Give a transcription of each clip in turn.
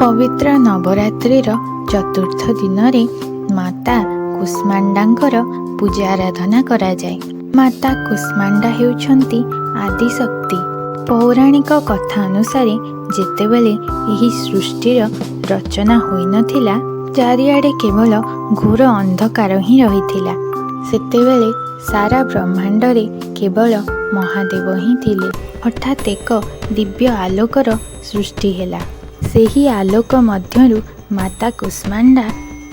पवित्र नवरात्रिर चतुर्थ दिन रे माता कुष्मांडांकर पूजा आराधना करा जाए। माता कुष्मांडा हेउछंती आदि शक्ति। पौराणिक कथा अनुसार जेतेबेले एही सृष्टिर रचना होई नथिला, चारिआडे केवल घोर अंधकार ही रहिथिला। सेतेबेले सारा ब्रह्मांड रे केवल महादेव ही थिले। हठात एक दिव्य आलोकर सृष्टि हेला। सेही आलोक मध्यरु माता कुष्मांडा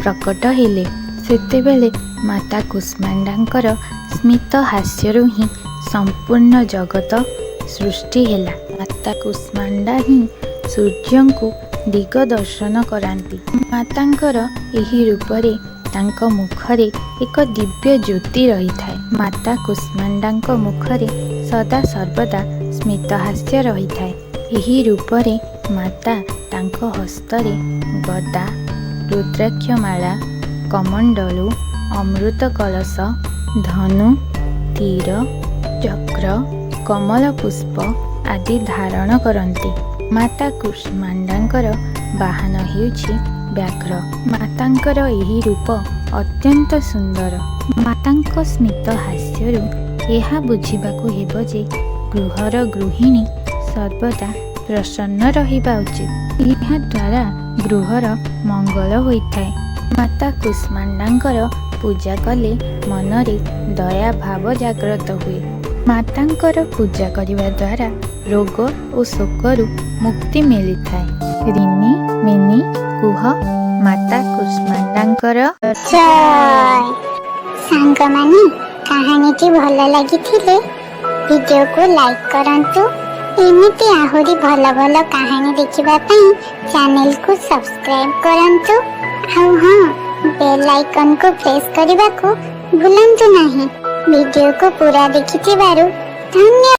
प्रकट हेले। सेतेबेले माता कुष्मांडांकर स्मित हास्यरु ही संपूर्ण जगत सृष्टि हेला। माता कुष्मांडा ही सूर्यंकु दिग दर्शन करांती। मातांकर एही रूपरे तांको मुखरे एक दिव्य ज्योति रही थाए। माता कुष्मांडांको मुखरे सदा सर्वदा स्मित हास्य रही थाए। एही रूपरे माता तांको हस्तरे गदा, रुद्राक्षमाला, कमंडलु, अमृत कलश, धनु, तीर, चक्र, कमल पुष्प आदि धारण करती। माता कुष्मांडांकर वाहन हेउछि व्याघ्र। मातांकर एही रूप अत्यंत सुंदर। मातांको स्मित हास्यरु एहा बुझिबाकु हेबो जे गृहर गृहिणी सर्वदा प्रसन्न रहिबा उचित। एहा द्वारा गृहर मंगल होइथाए। माता कुष्मांडांकर पूजा कले मनरे दया भाव जाग्रत हुए। मातांकर पूजा करिबा द्वारा रोग और शोकरु मुक्ति मिली थाए। रिनी मिनी कुह माता कुष्मांडांकर जय। सांगमाने कहानीटी भल लागिथिले वीडियो को लाइक करंतु। एमिति आहुरी भल भल कहानी देखिबा पई चैनल को सब्सक्राइब करंतु। आउ हां, बेल आइकन को प्रेस करने को भूलंतु नहीं। वीडियो को पूरा देखिथिबारु धन्यवाद।